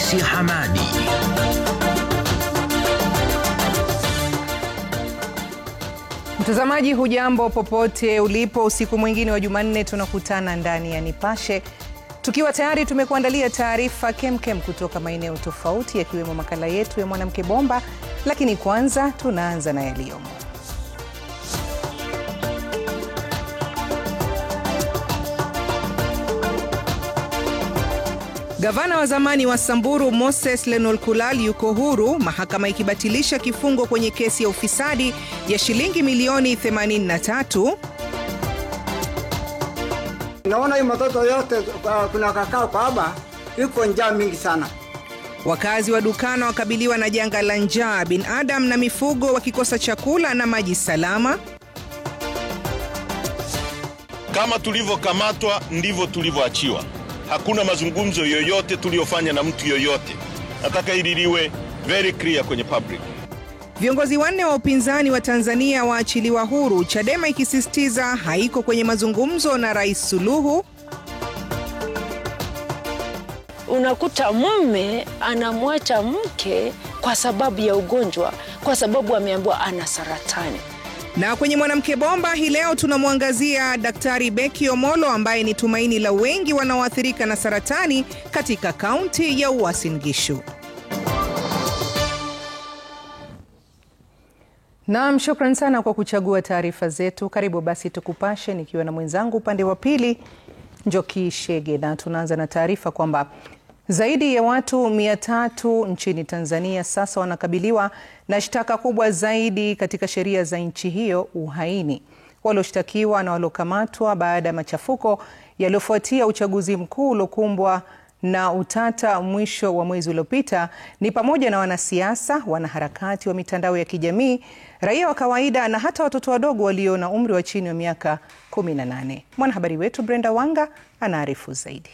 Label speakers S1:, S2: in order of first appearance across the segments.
S1: Asia Hamadi.
S2: Mtazamaji, hujambo popote ulipo, usiku mwingine wa Jumanne tunakutana ndani ya Nipashe. Tukiwa tayari tumekuandalia taarifa kemkem kutoka maeneo tofauti yakiwemo makala yetu ya mwanamke bomba, lakini kwanza tunaanza na yaliyomo. Gavana wa zamani wa Samburu Moses Lenolkulal yuko huru, mahakama ikibatilisha kifungo kwenye kesi ya ufisadi ya shilingi milioni 83.
S3: Naona hii matoto yote kuna kakao baba yuko njaa mingi sana.
S2: Wakazi wa Dukana wakabiliwa na janga la njaa, binadamu na mifugo wakikosa chakula na maji salama.
S4: Kama tulivyokamatwa ndivyo tulivyoachiwa. Hakuna mazungumzo yoyote tuliyofanya na mtu yoyote. Nataka hili liwe very clear kwenye public.
S2: Viongozi wanne wa upinzani wa Tanzania waachiliwa huru, Chadema ikisisitiza haiko kwenye mazungumzo na Rais Suluhu.
S5: Unakuta mume anamwacha mke kwa sababu ya ugonjwa, kwa sababu ameambiwa ana saratani.
S2: Na kwenye mwanamke bomba hii leo tunamwangazia Daktari Becky Omolo ambaye ni tumaini la wengi wanaoathirika na saratani katika kaunti ya Uasin Gishu. Naam, shukran sana kwa kuchagua taarifa zetu. Karibu basi tukupashe nikiwa na mwenzangu upande wa pili Njoki Shege, na tunaanza na taarifa kwamba zaidi ya watu 300 nchini Tanzania sasa wanakabiliwa na shtaka kubwa zaidi katika sheria za nchi hiyo, uhaini. Walioshtakiwa na waliokamatwa baada ya machafuko yaliyofuatia uchaguzi mkuu uliokumbwa na utata mwisho wa mwezi uliopita ni pamoja na wanasiasa, wanaharakati wa mitandao ya kijamii, raia wa kawaida na hata watoto wadogo walio na umri wa chini wa miaka 18. Mwanahabari wetu Brenda Wanga anaarifu zaidi.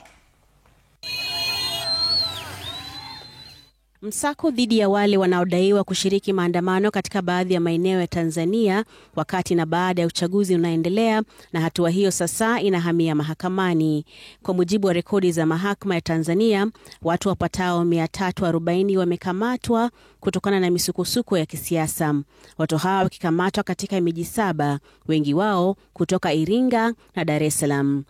S6: Msako dhidi ya wale wanaodaiwa kushiriki maandamano katika baadhi ya maeneo ya Tanzania wakati na baada ya uchaguzi unaendelea, na hatua hiyo sasa inahamia mahakamani. Kwa mujibu wa rekodi za mahakama ya Tanzania, watu wapatao 340 wamekamatwa kutokana na misukosuko ya kisiasa. Watu hawa wakikamatwa katika miji 7, wengi wao kutoka Iringa na Dar es Salaam.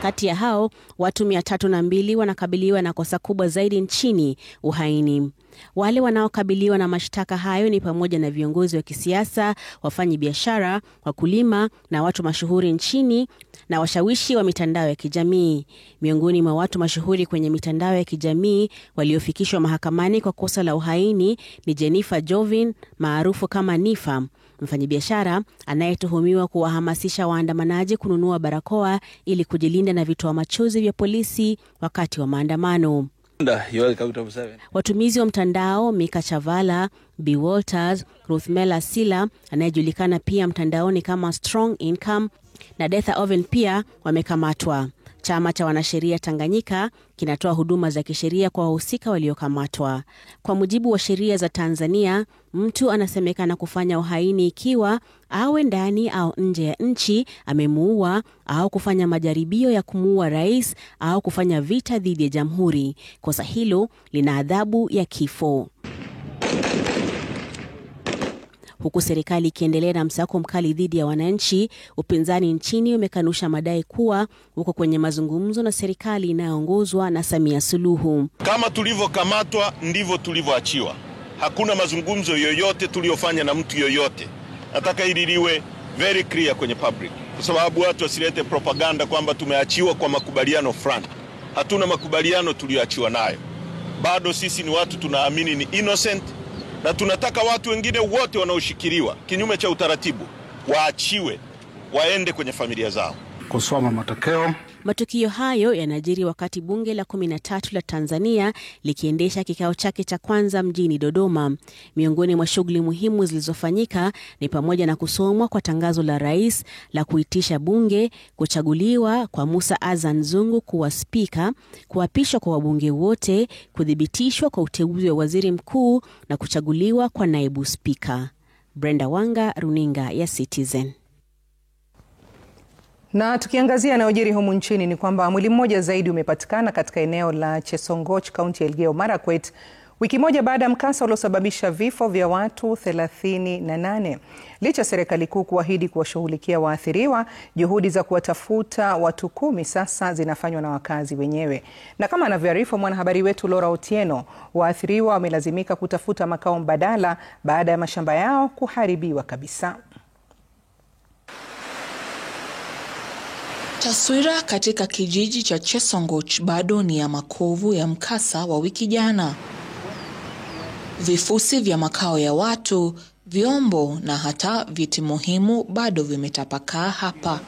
S6: Kati ya hao, watu 302 wanakabiliwa na kosa kubwa zaidi nchini, uhaini. Wale wanaokabiliwa na mashtaka hayo ni pamoja na viongozi wa kisiasa, wafanyabiashara, wakulima na watu mashuhuri nchini na washawishi wa mitandao ya kijamii. Miongoni mwa watu mashuhuri kwenye mitandao ya kijamii waliofikishwa mahakamani kwa kosa la uhaini ni Jennifer Jovin maarufu kama Nifa, mfanyabiashara anayetuhumiwa kuwahamasisha waandamanaji kununua barakoa ili kujilinda na vitoa machozi vya polisi wakati wa maandamano. Watumizi wa mtandao Mika Chavala, B. Walters, Ruthmela Sila anayejulikana pia mtandaoni kama Strong Income na Detha Oven pia wamekamatwa. Chama cha wanasheria Tanganyika kinatoa huduma za kisheria kwa wahusika waliokamatwa. Kwa mujibu wa sheria za Tanzania, mtu anasemekana kufanya uhaini ikiwa awe ndani au nje ya nchi amemuua au kufanya majaribio ya kumuua rais au kufanya vita dhidi ya jamhuri. Kosa hilo lina adhabu ya kifo. Huku serikali ikiendelea na msako mkali dhidi ya wananchi, upinzani nchini umekanusha madai kuwa uko kwenye mazungumzo na serikali inayoongozwa na Samia Suluhu.
S4: Kama tulivyokamatwa ndivyo tulivyoachiwa. Hakuna mazungumzo yoyote tuliyofanya na mtu yoyote. Nataka hili liwe very clear kwenye public, kwa sababu watu wasilete propaganda kwamba tumeachiwa kwa makubaliano fulani. Hatuna makubaliano tuliyoachiwa nayo. Bado sisi ni watu tunaamini ni innocent, na tunataka watu wengine wote wanaoshikiliwa kinyume cha utaratibu waachiwe, waende kwenye familia zao.
S7: Kusoma matokeo.
S6: Matukio hayo yanajiri wakati bunge la 13 la Tanzania likiendesha kikao chake cha kwanza mjini Dodoma. Miongoni mwa shughuli muhimu zilizofanyika ni pamoja na kusomwa kwa tangazo la rais la kuitisha bunge, kuchaguliwa kwa Musa Azan Zungu kuwa spika, kuapishwa kwa wabunge wote, kudhibitishwa kwa uteuzi wa waziri mkuu na kuchaguliwa kwa naibu spika. Brenda Wanga, runinga ya Citizen.
S2: Na tukiangazia yanayojiri humu nchini ni kwamba mwili mmoja zaidi umepatikana katika eneo la Chesongoch, kaunti ya Elgeyo Marakwet, wiki moja baada ya mkasa uliosababisha vifo vya watu 38. Licha serikali kuu kuahidi kuwashughulikia waathiriwa, juhudi za kuwatafuta watu 10 sasa zinafanywa na wakazi wenyewe. Na kama anavyoarifu mwanahabari wetu Laura Otieno, waathiriwa wamelazimika kutafuta makao mbadala baada ya mashamba yao kuharibiwa kabisa.
S1: Taswira katika kijiji cha Chesongoch bado ni ya makovu ya mkasa wa wiki jana. Vifusi vya makao ya watu, vyombo na hata viti muhimu bado vimetapakaa hapa.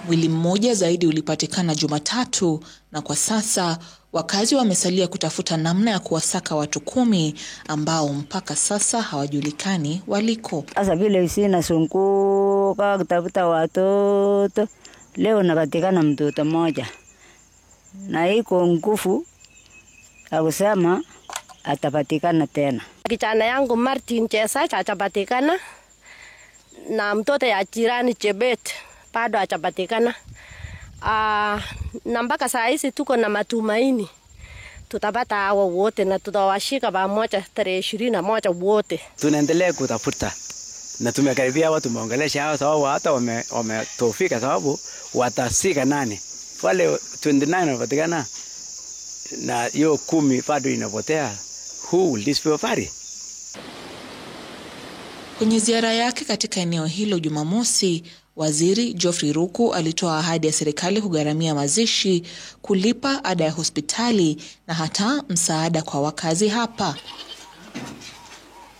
S1: Mwili mmoja zaidi ulipatikana Jumatatu, na kwa sasa wakazi wamesalia kutafuta namna ya kuwasaka watu 10 ambao mpaka sasa hawajulikani waliko.
S7: Sasa vile sina sunguka kutafuta watoto, leo napatikana mtoto mmoja na iko nguvu akusema atapatikana tena.
S8: Kijana yangu Martin Chesa atapatikana, na mtoto ya jirani Chebet bado atapatikana. Na mpaka saa hizi tuko na matumaini tutapata hao wote na tutawashika pamoja tarehe 21 wote.
S9: Tunaendelea kutafuta na tumekaribia watu, tumeongelesha hao sababu hata wametofika sababu watasika 8. Wale 29 wanapatikana na hiyo 10 bado inapotea. Who will this be fari?
S1: Kwenye ziara yake katika eneo hilo Jumamosi, Waziri Geoffrey Ruku alitoa ahadi ya serikali kugharamia mazishi, kulipa ada ya hospitali na hata msaada kwa wakazi hapa.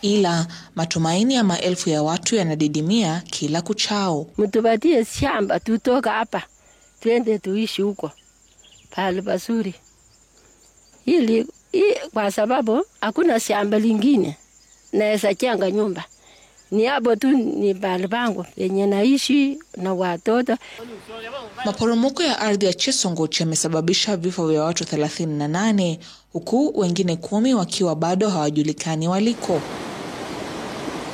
S1: Ila matumaini ya maelfu ya watu yanadidimia kila kuchao.
S8: Mtupatie shamba tutoka hapa, twende tuishi huko pale pazuri. Ili kwa sababu hakuna shamba lingine naweza jenga nyumba. Ni hapo tu ni pale pangu yenye naishi na watoto.
S1: Maporomoko ya ardhi ya Chesongoch yamesababisha vifo vya watu 38, huku wengine 10 wakiwa bado hawajulikani waliko.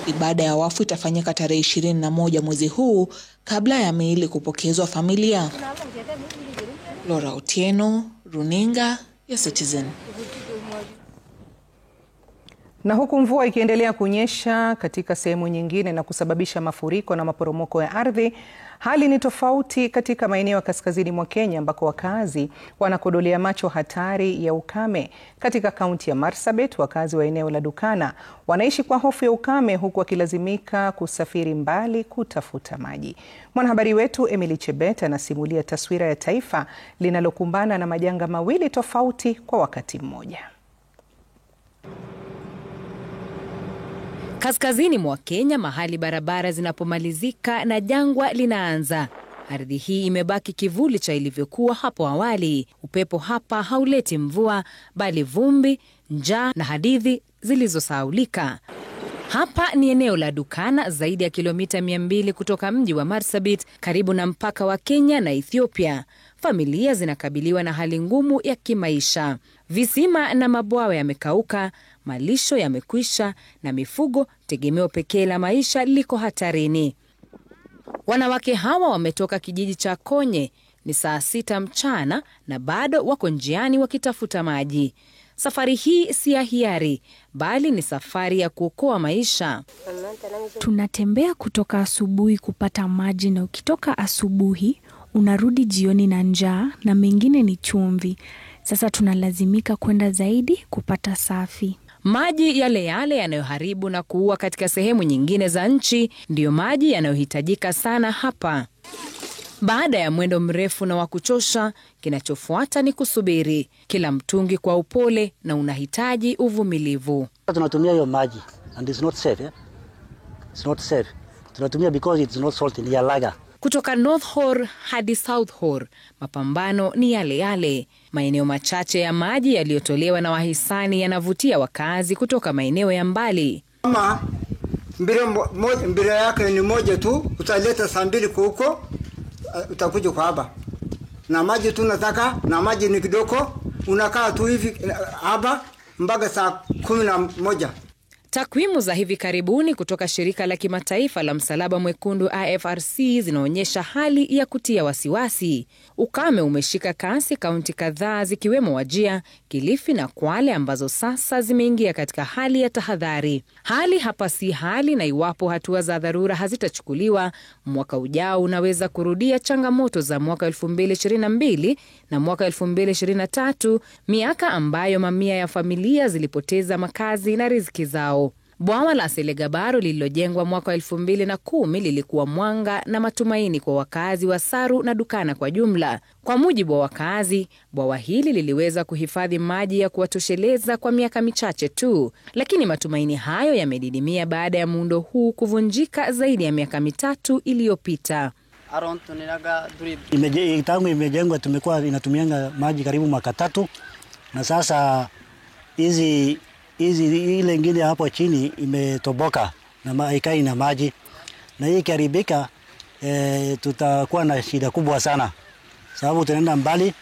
S1: Ibada ya wafu itafanyika tarehe 21 mwezi huu kabla ya miili kupokezwa familia. Laura Otieno, Runinga ya Citizen.
S2: Na huku mvua ikiendelea kunyesha katika sehemu nyingine na kusababisha mafuriko na maporomoko ya ardhi, hali ni tofauti katika maeneo ya kaskazini mwa Kenya ambako wakazi wanakodolea macho hatari ya ukame. Katika kaunti ya Marsabit, wakazi wa eneo la Dukana wanaishi kwa hofu ya ukame huku wakilazimika kusafiri mbali kutafuta maji. Mwanahabari wetu Emily Chebet anasimulia taswira ya taifa linalokumbana na majanga mawili tofauti kwa wakati mmoja.
S10: Kaskazini mwa Kenya, mahali barabara zinapomalizika na jangwa linaanza, ardhi hii imebaki kivuli cha ilivyokuwa hapo awali. Upepo hapa hauleti mvua, bali vumbi, njaa na hadithi zilizosahaulika. Hapa ni eneo la Dukana, zaidi ya kilomita 200 kutoka mji wa Marsabit, karibu na mpaka wa Kenya na Ethiopia. Familia zinakabiliwa na hali ngumu ya kimaisha. Visima na mabwawa yamekauka, malisho yamekwisha na mifugo, tegemeo pekee la maisha, liko hatarini. Wanawake hawa wametoka kijiji cha Konye, ni saa 6 mchana na bado wako njiani wakitafuta maji. Safari hii si ya hiari, bali ni safari ya kuokoa maisha.
S11: Tunatembea kutoka asubuhi kupata maji, na ukitoka asubuhi unarudi jioni na njaa na mengine ni chumvi. Sasa tunalazimika kwenda zaidi kupata safi.
S10: Maji yale yale yanayoharibu na kuua katika sehemu nyingine za nchi ndiyo maji yanayohitajika sana hapa. Baada ya mwendo mrefu na wa kuchosha, kinachofuata ni kusubiri, kila mtungi kwa upole na unahitaji uvumilivu.
S12: Tunatumia hiyo maji and it's not safe. It's not safe. Tunatumia because it's not salty, ni ya laga.
S10: Kutoka North Hor hadi South Hor, mapambano ni yale yale. Maeneo machache ya maji yaliyotolewa na wahisani yanavutia wakazi kutoka maeneo ya mbali.
S3: Mama, mbele yake ni moja tu, utaleta saa 2 huko, utakuja kwa hapa. Na maji tunataka, na maji ni kidogo, unakaa tu hivi hapa mpaka saa 11.
S10: Takwimu za hivi karibuni kutoka shirika la kimataifa la Msalaba Mwekundu IFRC zinaonyesha hali ya kutia wasiwasi. Ukame umeshika kasi kaunti kadhaa zikiwemo Wajir, Kilifi na Kwale ambazo sasa zimeingia katika hali ya tahadhari. Hali hapa si hali, na iwapo hatua za dharura hazitachukuliwa, mwaka ujao unaweza kurudia changamoto za mwaka 2022 na mwaka 2023, miaka ambayo mamia ya familia zilipoteza makazi na riziki zao. Bwawa la Selegabaro lililojengwa mwaka 2010 lilikuwa mwanga na matumaini kwa wakazi wa Saru na Dukana kwa jumla. Kwa mujibu wa wakazi, bwawa hili liliweza kuhifadhi maji ya kuwatosheleza kwa miaka michache tu, lakini matumaini hayo yamedidimia baada ya muundo huu kuvunjika zaidi ya miaka 3 iliyopita.
S12: Tangu imejengwa tumekuwa inatumianga maji karibu mwaka 3, na sasa ile ingine hapo chini imetoboka na haikai na maji, na hii kiharibika tutakuwa na shida kubwa sana, sababu tunaenda mbali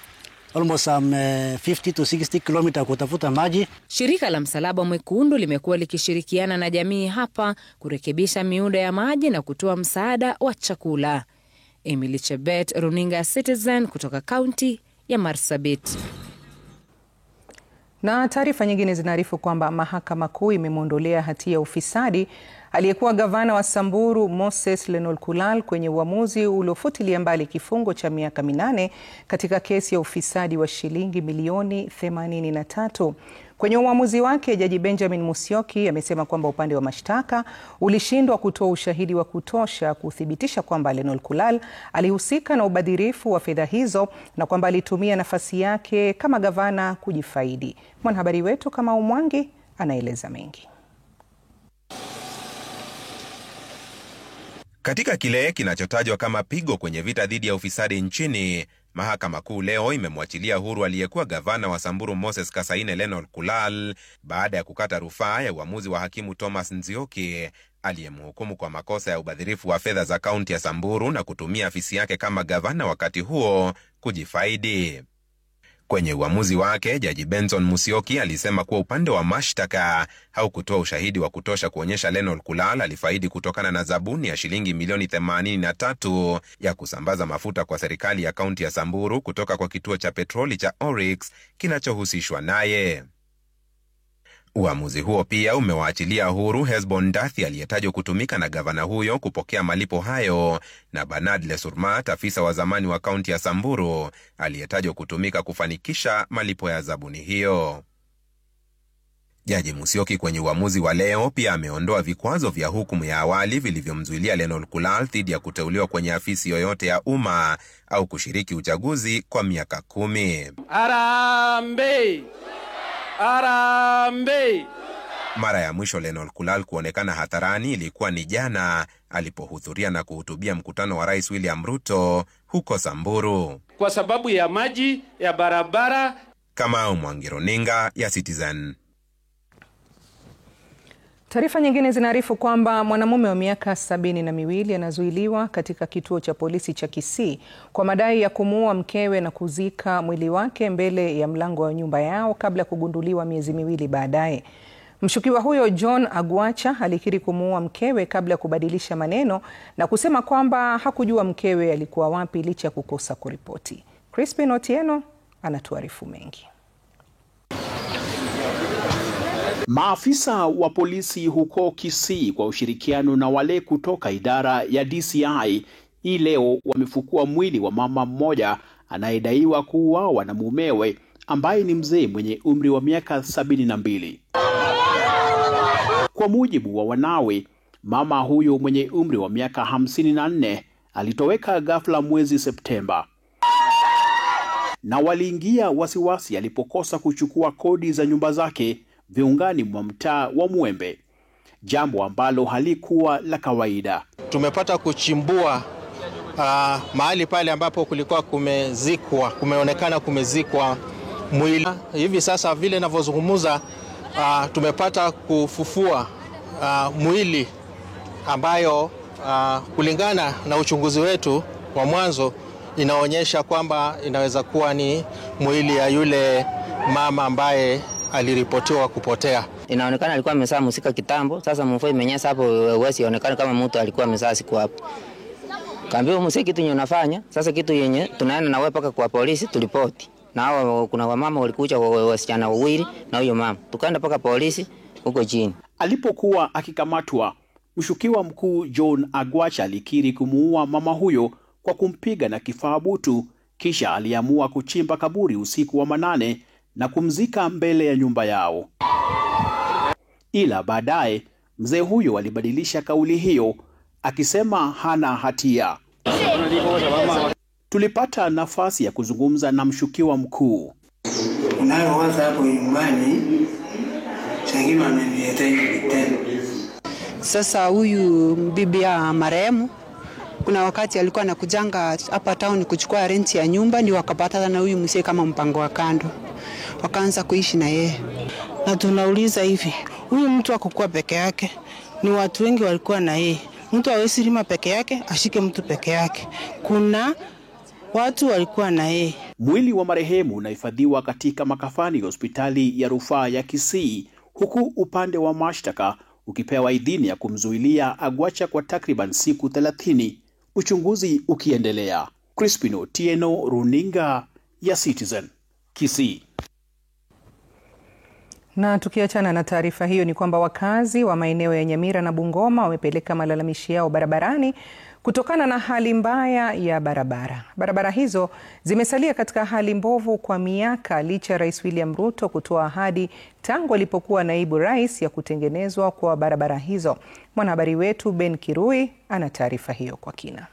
S12: almost 50 to 60 km kutafuta maji.
S10: Shirika la Msalaba Mwekundu limekuwa likishirikiana na jamii hapa kurekebisha miundo ya maji na kutoa msaada wa chakula. Emily Chebet, Runinga Citizen, kutoka kaunti ya Marsabit.
S2: Na taarifa nyingine zinaarifu kwamba Mahakama Kuu imemwondolea hatia ya ufisadi aliyekuwa gavana wa Samburu Moses Lenolkulal kwenye uamuzi uliofutilia mbali kifungo cha miaka 8 katika kesi ya ufisadi wa shilingi milioni 83. Kwenye uamuzi wake, Jaji Benjamin Musyoki amesema kwamba upande wa mashtaka ulishindwa kutoa ushahidi wa kutosha kuthibitisha kwamba Lenolkulal alihusika na ubadhirifu wa fedha hizo na kwamba alitumia nafasi yake kama gavana kujifaidi. Mwanahabari wetu Kamau Mwangi anaeleza mengi.
S13: Katika kile kinachotajwa kama pigo kwenye vita dhidi ya ufisadi nchini, Mahakama Kuu leo imemwachilia huru aliyekuwa gavana wa Samburu Moses Kasaine Lenolkulal baada ya kukata rufaa ya uamuzi wa hakimu Thomas Nzioki aliyemhukumu kwa makosa ya ubadhirifu wa fedha za kaunti ya Samburu na kutumia afisi yake kama gavana wakati huo kujifaidi. Kwenye uamuzi wake, Jaji Benson Musyoki alisema kuwa upande wa mashtaka haukutoa ushahidi wa kutosha kuonyesha Lenolkulal alifaidi kutokana na zabuni ya shilingi milioni 83 ya kusambaza mafuta kwa serikali ya kaunti ya Samburu kutoka kwa kituo cha petroli cha Oryx kinachohusishwa naye. Uamuzi huo pia umewaachilia huru Hesbon Dathi aliyetajwa kutumika na gavana huyo kupokea malipo hayo, na Bernard Lesurmat, afisa wa zamani wa kaunti ya Samburu, aliyetajwa kutumika kufanikisha malipo ya zabuni hiyo. Jaji Musyoki kwenye uamuzi wa leo pia ameondoa vikwazo vya hukumu ya awali vilivyomzuilia Lenolkulal dhidi ya kuteuliwa kwenye afisi yoyote ya umma au kushiriki uchaguzi kwa miaka 10.
S14: Arambe! Arambe!
S13: Mara ya mwisho Lenolkulal kuonekana hadharani ilikuwa ni jana alipohudhuria na kuhutubia mkutano wa Rais William Ruto huko Samburu.
S14: Kwa sababu ya maji, ya barabara.
S13: Kamau Mwangi, Runinga ya Citizen.
S2: Taarifa nyingine zinaarifu kwamba mwanamume wa miaka 72 anazuiliwa katika kituo cha polisi cha Kisii kwa madai ya kumuua mkewe na kuzika mwili wake mbele ya mlango wa nyumba yao kabla ya kugunduliwa miezi 2 baadaye. Mshukiwa huyo John Agwacha alikiri kumuua mkewe kabla ya kubadilisha maneno na kusema kwamba hakujua mkewe alikuwa wapi licha ya kukosa kuripoti. Crispin Otieno anatuarifu mengi.
S15: Maafisa wa polisi huko Kisii kwa ushirikiano na wale kutoka idara ya DCI hii leo wamefukua mwili wa mama mmoja anayedaiwa kuuawa na mumewe ambaye ni mzee mwenye umri wa miaka 72. Kwa mujibu wa wanawe, mama huyo mwenye umri wa miaka 54 alitoweka ghafla mwezi Septemba, na waliingia wasiwasi alipokosa kuchukua kodi za nyumba zake viungani mwa mtaa wa Mwembe, jambo ambalo halikuwa la kawaida.
S16: Tumepata kuchimbua mahali pale ambapo kulikuwa kumeonekana kumezikwa mwili. Hivi sasa vile ninavyozungumza, tumepata kufufua mwili ambayo kulingana na uchunguzi wetu wa mwanzo inaonyesha kwamba inaweza kuwa ni mwili ya yule mama ambaye aliripotiwa kupotea.
S17: Inaonekana alikuwa amesaa musika kitambo, sasa mvua imenyesha hapo, huwezi onekana kama mtu alikuwa amesaa siku hapo. Kaambia msiki kitu yenye unafanya, sasa kitu yenye tunaenda na wewe paka kwa polisi tulipoti. Na hao kuna wamama walikuja wasichana wawili na huyo mama. Tukaenda paka polisi huko chini.
S15: Alipokuwa akikamatwa, mshukiwa mkuu John Agwacha alikiri kumuua mama huyo kwa kumpiga na kifaa butu, kisha aliamua kuchimba kaburi usiku wa manane na kumzika mbele ya nyumba yao. Ila baadaye mzee huyo alibadilisha kauli hiyo akisema hana hatia. Tulipata nafasi ya kuzungumza na mshukiwa mkuu.
S18: Unayowaza hapo nyumbani, sangine ameniletea.
S19: Sasa huyu bibi ya marehemu, kuna wakati alikuwa anakujanga hapa town kuchukua rent ya nyumba, ndio wakapata na huyu mzee kama mpango wa kando. Wakaanza kuishi na yeye.
S18: Na tunauliza hivi, huyu mtu akukua peke yake, ni watu wengi walikuwa na yeye. Mtu hawezi lima peke yake, ashike mtu peke yake. Kuna watu walikuwa na yeye.
S15: Mwili wa marehemu unahifadhiwa katika makafani ya hospitali ya rufaa ya Kisii, huku upande wa mashtaka ukipewa idhini ya kumzuilia Agwacha kwa takriban siku 30, uchunguzi ukiendelea. Crispino Tieno, runinga ya Citizen, Kisii.
S2: Na tukiachana na taarifa hiyo ni kwamba wakazi wa maeneo ya Nyamira na Bungoma wamepeleka malalamishi yao barabarani kutokana na hali mbaya ya barabara. Barabara hizo zimesalia katika hali mbovu kwa miaka licha Rais William Ruto kutoa ahadi tangu alipokuwa naibu rais ya kutengenezwa kwa barabara hizo. Mwanahabari wetu Ben Kirui ana taarifa hiyo kwa kina.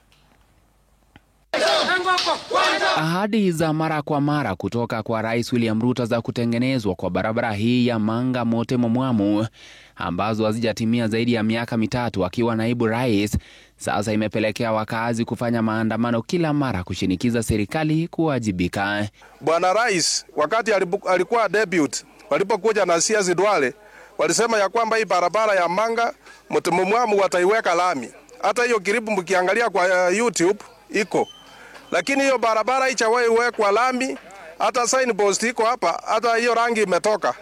S20: Ahadi za mara kwa mara kutoka kwa Rais William Ruto za kutengenezwa kwa barabara hii ya Manga Mote Mwamu, ambazo hazijatimia zaidi ya miaka 3 akiwa naibu rais, sasa imepelekea wakazi kufanya maandamano kila mara kushinikiza serikali kuwajibika.
S21: Bwana Rais wakati alikuwa debut, walipokuja na Siasi Duale, walisema ya kwamba hii barabara ya Manga Mote Mwamu wataiweka lami. Hata hiyo kiribu mkiangalia kwa YouTube iko. Lakini hiyo barabara haijawahi wekwa lami, hata signpost iko hapa, hata hiyo rangi imetoka.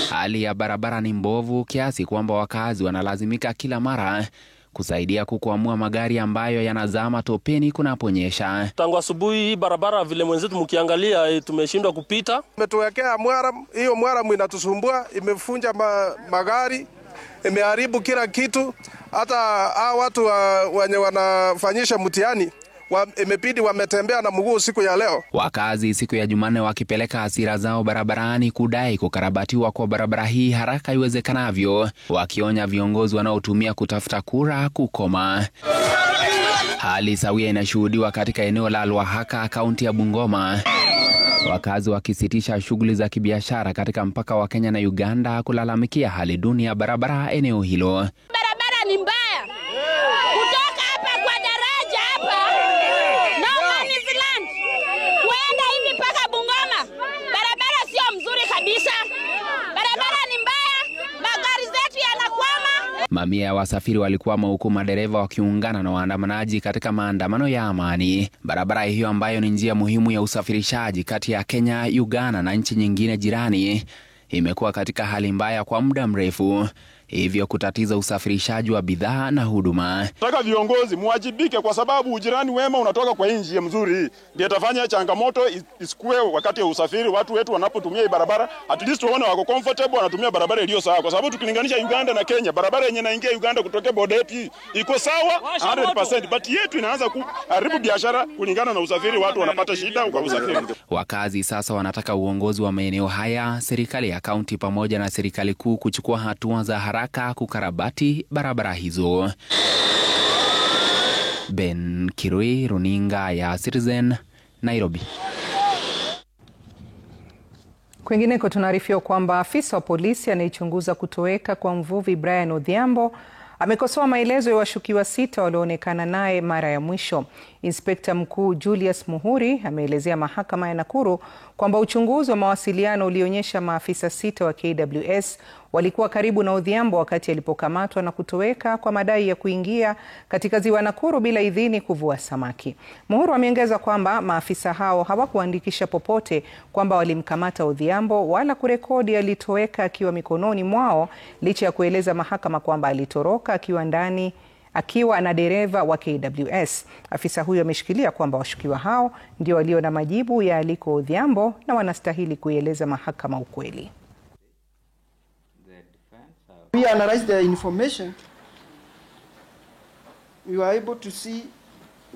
S20: Hali ya barabara ni mbovu kiasi kwamba wakazi wanalazimika kila mara kusaidia kukwamua magari ambayo yanazama topeni kunaponyesha.
S22: Tangu asubuhi hii barabara vile mwenzetu mkiangalia tumeshindwa kupita.
S21: Umetuwekea mwaramu, hiyo mwaramu inatusumbua, imefunja magari, imeharibu kila kitu. Hata hao watu wenye wanafanyisha mtihani imebidi wametembea na mguu siku ya leo.
S20: Wakazi siku ya Jumanne wakipeleka hasira zao barabarani kudai kukarabatiwa kwa barabara hii haraka iwezekanavyo, wakionya viongozi wanaotumia kutafuta kura kukoma. Hali sawia inashuhudiwa katika eneo la Lwahaka, kaunti ya Bungoma. Wakazi wakisitisha shughuli za kibiashara katika mpaka wa Kenya na Uganda kulalamikia hali duni ya barabara eneo hilo.
S23: Barabara ni mbaya. Kutoka hapa kwa daraja hapa kuenda hivi mpaka Bungoma, barabara sio mzuri kabisa. Barabara ni mbaya, magari zetu yanakwama.
S20: Mamia ya wasafiri walikwama huku madereva wakiungana na waandamanaji katika maandamano ya amani. Barabara hiyo ambayo ni njia muhimu ya usafirishaji kati ya Kenya, Uganda na nchi nyingine jirani imekuwa katika hali mbaya kwa muda mrefu, hivyo kutatiza usafirishaji wa bidhaa na huduma.
S24: Nataka viongozi muwajibike kwa sababu ujirani wema unatoka kwa nchi mzuri. Ndio itafanya changamoto isikue wakati wa usafiri, watu wetu wanapotumia hii barabara at least waone wako comfortable wanatumia barabara iliyo sawa, kwa sababu tukilinganisha Uganda na Kenya, barabara yenye inaingia Uganda kutoka Bodepi iko sawa 100%, but yetu inaanza kuharibu biashara kulingana na usafiri, watu wanapata shida kwa usafiri.
S20: Wakazi sasa wanataka uongozi wa maeneo haya, serikali ya kaunti pamoja na serikali kuu kuchukua hatua za haraka kukarabati barabara hizo. Ben Kirui, runinga ya Citizen, Nairobi.
S2: Kwingineko tunaarifiwa kwamba afisa wa polisi anayechunguza kutoweka kwa mvuvi Brian Odhiambo amekosoa maelezo ya washukiwa 6 walioonekana naye mara ya mwisho. Inspekta Mkuu Julius Muhuri ameelezea mahakama ya Nakuru kwamba uchunguzi wa mawasiliano ulionyesha maafisa 6 wa KWS walikuwa karibu na Odhiambo wakati alipokamatwa na kutoweka kwa madai ya kuingia katika ziwa Nakuru bila idhini kuvua samaki. Muhuri ameongeza kwamba maafisa hao hawakuandikisha popote kwamba walimkamata Odhiambo wala kurekodi alitoweka akiwa mikononi mwao, licha ya kueleza mahakama kwamba alitoroka akiwa ndani akiwa na dereva wa KWS. Afisa huyo ameshikilia kwamba washukiwa hao ndio walio na majibu ya aliko Odhiambo na wanastahili kuieleza mahakama ukweli.
S4: We analyzed the information. We were able to see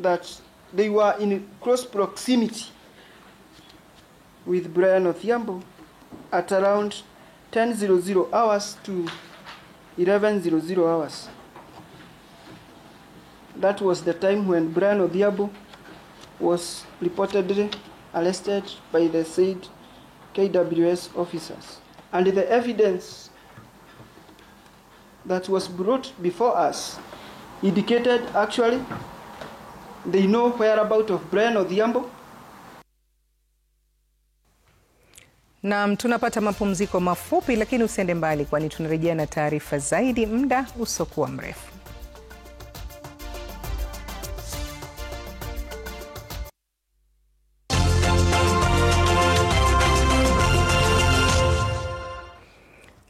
S4: that they were in close proximity with Brian Odhiambo at around 10:00 hours to 11:00 hours. That was the time when Brian Odhiambo was reportedly arrested by the said KWS officers. And the evidence that was brought before us indicated actually they know whereabouts of Brian Odhiambo.
S2: Na tunapata mapumziko mafupi, lakini usiende mbali kwani tunarejea na taarifa zaidi muda usiokuwa mrefu.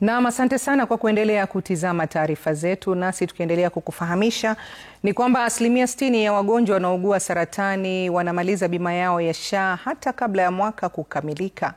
S2: Na asante sana kwa kuendelea kutizama taarifa zetu, nasi tukiendelea kukufahamisha ni kwamba 60% ya wagonjwa wanaougua saratani wanamaliza bima yao ya SHA hata kabla ya mwaka kukamilika.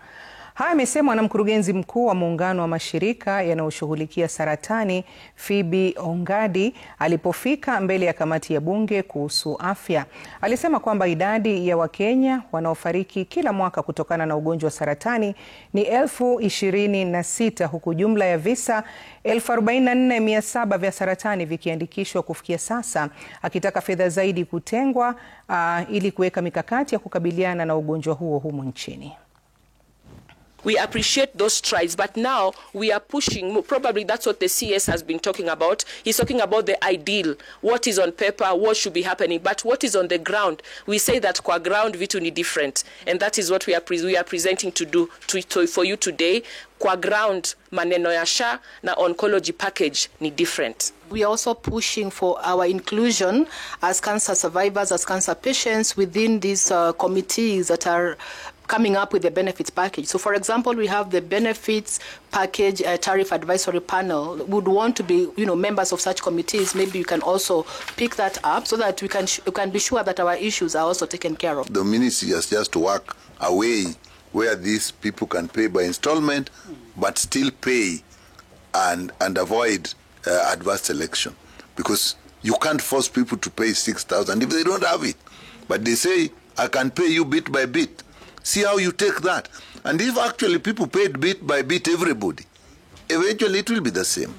S2: Haya yamesemwa na mkurugenzi mkuu wa muungano wa mashirika yanayoshughulikia saratani Phoebe Ongadi alipofika mbele ya kamati ya bunge kuhusu afya. Alisema kwamba idadi ya Wakenya wanaofariki kila mwaka kutokana na ugonjwa wa saratani ni 26,000 huku jumla ya visa 44,700 vya saratani vikiandikishwa kufikia sasa, akitaka fedha zaidi kutengwa ili kuweka mikakati ya kukabiliana na ugonjwa huo humu nchini.
S5: We appreciate those strides, but now we are pushing. Probably that's what the CS has been talking about. He's talking about the ideal, what is on paper, what should be happening, but what is on the ground. We say that kwa ground vitu ni different, and that is what we are presenting to do for you today. Kwa ground maneno ya SHA na oncology package ni different.
S6: We are also pushing for our inclusion as cancer survivors, as cancer patients within these committees that are coming up with the benefits package. So for example, we have the benefits package tariff advisory panel. Would want to be, members of such committees. Maybe you can also pick that up so that we can be sure that our issues are also taken care of.
S7: The ministry has just to work a way where these people can pay by installment, but still pay and avoid adverse selection, because you can't force people to pay 6,000 if they don't have it. But they say, I can pay you bit by bit. See how you take that. And if actually people paid bit by bit everybody, eventually it will be the same.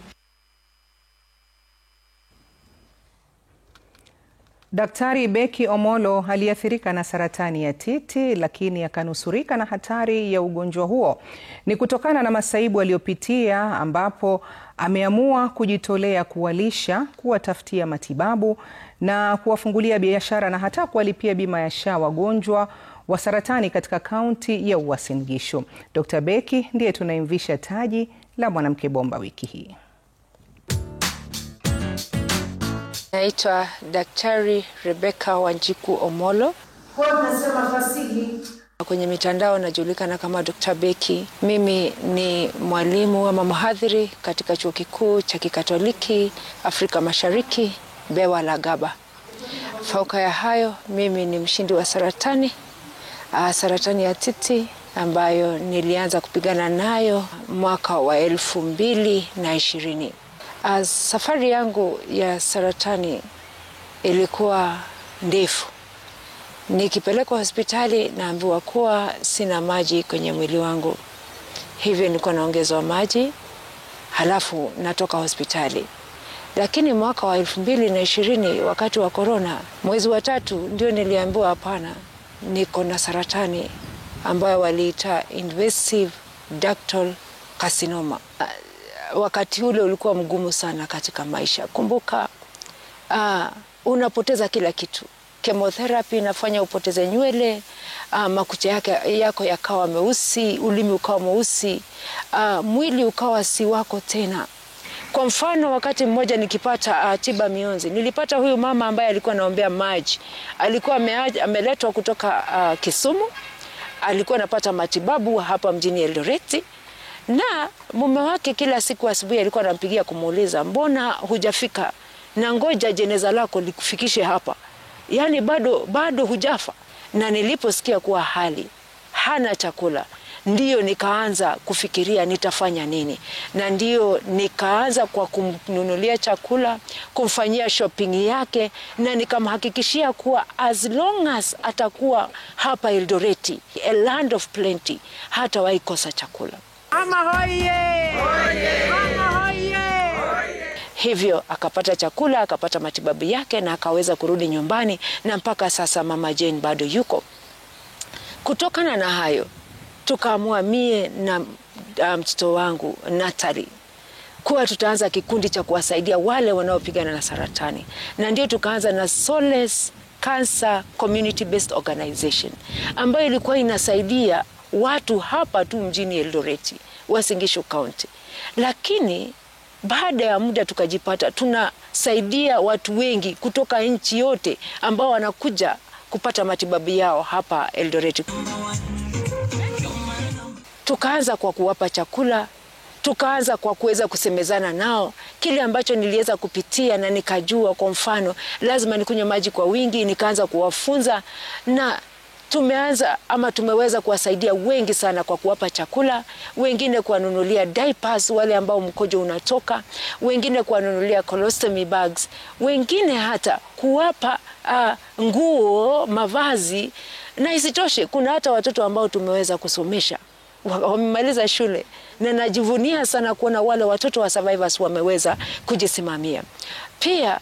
S2: Daktari Becky Omolo aliathirika na saratani ya titi, lakini akanusurika na hatari ya ugonjwa huo. Ni kutokana na masaibu aliyopitia ambapo ameamua kujitolea kuwalisha, kuwatafutia matibabu na kuwafungulia biashara na hata kuwalipia bima ya SHA wagonjwa wa saratani katika kaunti ya Uasin Gishu. Dr. Becky ndiye tunaimvisha taji la mwanamke bomba wiki hii.
S25: Naitwa Daktari Rebecca Wanjiku Omolo.
S26: Nasema fasihi.
S25: Kwenye mitandao najulikana kama Dr. Becky. Mimi ni mwalimu ama mhadhiri katika chuo kikuu cha Kikatoliki Afrika Mashariki, Bewa la Gaba. Fauka ya hayo, mimi ni mshindi wa saratani ya titi ambayo nilianza kupigana nayo mwaka wa 2020. Safari yangu ya saratani ilikuwa ndefu. Nikipelekwa hospitali naambiwa kuwa sina maji kwenye mwili wangu. Hivyo nilikuwa naongezwa maji, halafu natoka hospitali. Lakini mwaka wa 2020 wakati wa corona, mwezi wa 3 ndio niliambiwa hapana, niko na saratani ambayo waliita invasive ductal carcinoma. Wakati ule ulikuwa mgumu sana katika maisha. Kumbuka, unapoteza kila kitu. chemotherapy inafanya upoteze nywele, makucha yako yakawa meusi, ulimi ukawa mweusi, mwili ukawa si wako tena. Kwa mfano, wakati mmoja nikipata tiba mionzi, nilipata huyu mama ambaye alikuwa anaombea maji. Alikuwa ameletwa kutoka Kisumu, alikuwa anapata matibabu hapa mjini Eldoret, na mume wake kila siku asubuhi alikuwa anampigia kumuuliza, mbona hujafika? Na ngoja jeneza lako likufikishe hapa. Yaani bado hujafa. Na niliposikia kuwa hana chakula, ndiyo nikaanza kufikiria nitafanya nini. Na ndiyo nikaanza kwa kumnunulia chakula, kumfanyia shopping yake, na nikamhakikishia kuwa as long as atakuwa hapa Eldoret, a land of plenty, hatawahi kosa chakula.
S26: Mama hoye! Mama hoye!
S25: Hivyo akapata chakula, akapata matibabu yake, na akaweza kurudi nyumbani, na mpaka sasa Mama Jane bado yuko. Kutokana na hayo, tukaamua mie na mtoto wangu Natalie kuwa tutaanza kikundi cha kuwasaidia wale wanaopigana na saratani. Na ndio tukaanza na Solace Cancer Community Based Organization, ambayo ilikuwa inasaidia watu hapa tu mjini Eldoret, Uasin Gishu County. Lakini baada ya muda tukajipata tunasaidia watu wengi kutoka nchi yote ambao wanakuja kupata matibabu yao hapa Eldoret. Tukaanza kwa kuwapa chakula, tukaanza kwa kuweza kusemezana nao kile ambacho niliweza kupitia, na nikajua kwa mfano lazima nikunywe maji kwa wingi. Nikaanza kuwafunza, na tumeweza kuwasaidia wengi sana kwa kuwapa chakula, wengine kuwanunulia diapers wale ambao mkojo unatoka, wengine kuwanunulia colostomy bags, wengine hata kuwapa nguo, mavazi. Na isitoshe kuna hata watoto ambao tumeweza kusomesha, wamemaliza shule, na najivunia sana kuona wale watoto wa survivors wameweza kujisimamia. Pia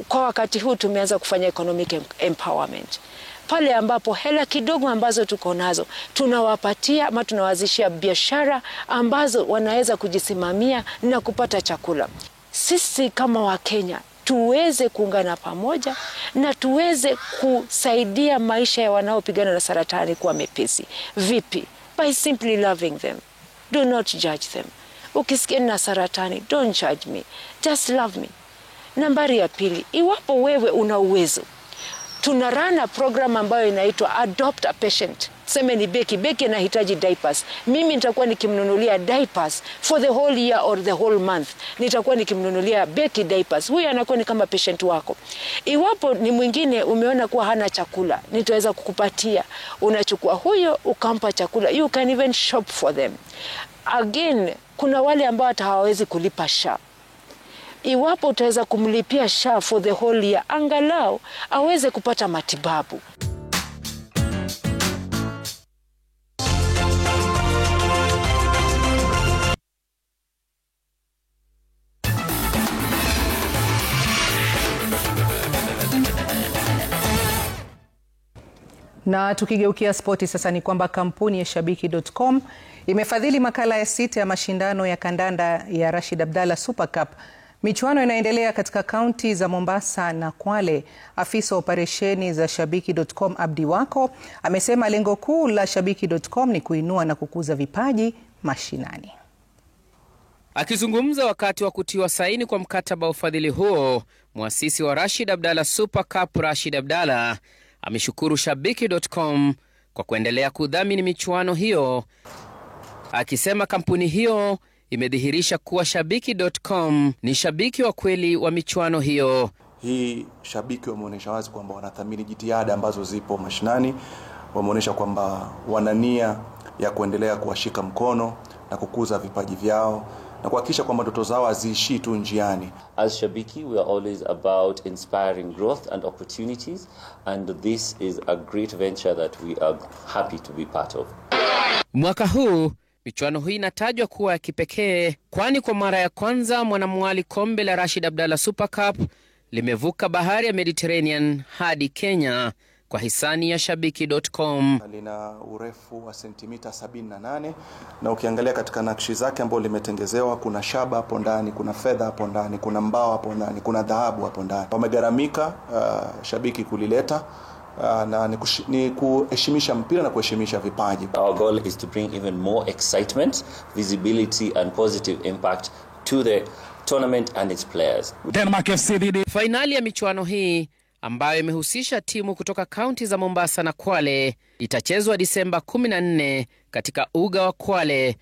S25: kwa wakati huu tumeanza kufanya economic empowerment, pale ambapo hela kidogo ambazo tuko nazo tunawapatia ama tunawazishia biashara ambazo wanaweza kujisimamia na kupata chakula. Sisi kama Wakenya tuweze kuungana pamoja na tuweze kusaidia maisha ya wanaopigana na saratani kuwa mepesi. Vipi? By simply loving them. Do not judge them. Ukisikia na saratani, don't judge me. Just love me. Nambari ya pili, iwapo wewe una uwezo, tunarana program ambayo inaitwa Adopt a Patient. Seme ni Beki anahitaji diapers. Mimi nitakuwa nikimnunulia diapers for the whole year or the whole month. Nitakuwa nikimnunulia Beki diapers. Huyu anakuwa ni kama patient wako. Iwapo ni mwingine umeona kuwa hana chakula, nitaweza kukupatia. Unachukua huyo ukampa chakula. You can even shop for them. Again, kuna wale ambao hata hawawezi kulipa SHA. Iwapo utaweza kumlipia SHA for the whole year, angalau aweze kupata matibabu.
S2: Na tukigeukia spoti sasa, ni kwamba kampuni ya Shabiki.com imefadhili makala ya 6 ya mashindano ya kandanda ya Rashid Abdalla Super Cup. Michuano inaendelea katika kaunti za Mombasa na Kwale. Afisa operesheni za Shabiki.com Abdi Wako amesema lengo kuu la Shabiki.com ni kuinua na kukuza vipaji mashinani.
S1: Akizungumza wakati wa kutiwa saini kwa mkataba wa ufadhili huo, muasisi wa Rashid Abdalla Super Cup Rashid Abdalla ameshukuru Shabiki.com kwa kuendelea kudhamini michuano hiyo, akisema kampuni hiyo imedhihirisha kuwa Shabiki.com ni shabiki wa kweli wa michuano hiyo.
S3: Hii Shabiki wameonyesha wazi kwamba wanathamini jitihada ambazo zipo mashinani, wameonyesha kwamba wana nia ya kuendelea kuwashika mkono na kukuza vipaji vyao na kuhakikisha kwamba ndoto zao haziishii tu njiani.
S8: As Shabiki, we are always about inspiring growth and opportunities, and this is a great venture that we are happy to be part of.
S1: Mwaka huu michuano hii inatajwa kuwa ya kipekee, kwani kwa mara ya kwanza mwanamwali kombe la Rashid Abdalla Super Cup limevuka bahari ya Mediterranean hadi Kenya kwa hisani ya Shabiki.com.
S3: Lina urefu wa sentimita 78 na ukiangalia katika nakshi zake ambazo limetengezewa, kuna shaba hapo ndani, kuna fedha hapo ndani, kuna mbao hapo ndani, kuna dhahabu hapo ndani. Wamegaramika Shabiki kulileta na ni kuheshimisha mpira na kuheshimisha vipaji.
S8: Our goal is to bring even more excitement, visibility and positive impact to the tournament and its players.
S1: Fainali ya michuano hii ambayo imehusisha timu kutoka kaunti za Mombasa na Kwale itachezwa Disemba 14 katika uga wa Kwale,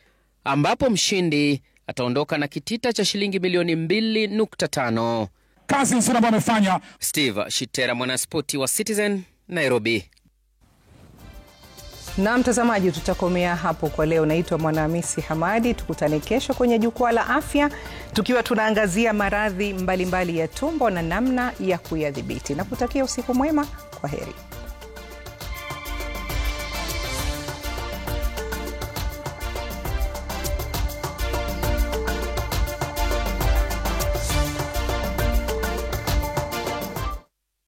S1: ambapo mshindi ataondoka na kitita cha shilingi milioni 2.5.
S9: Kazi nzuri ambayo amefanya.
S1: Steve Shitera, Mwanaspoti wa Citizen, Nairobi.
S2: Na mtazamaji, tutakomea hapo kwa leo. Naitwa Mwanahamisi Hamadi. Tukutane kesho kwenye jukwaa la afya tukiwa tunaangazia maradhi mbalimbali ya tumbo na namna ya kuyadhibiti. Nakutakia usiku mwema. Kwaheri.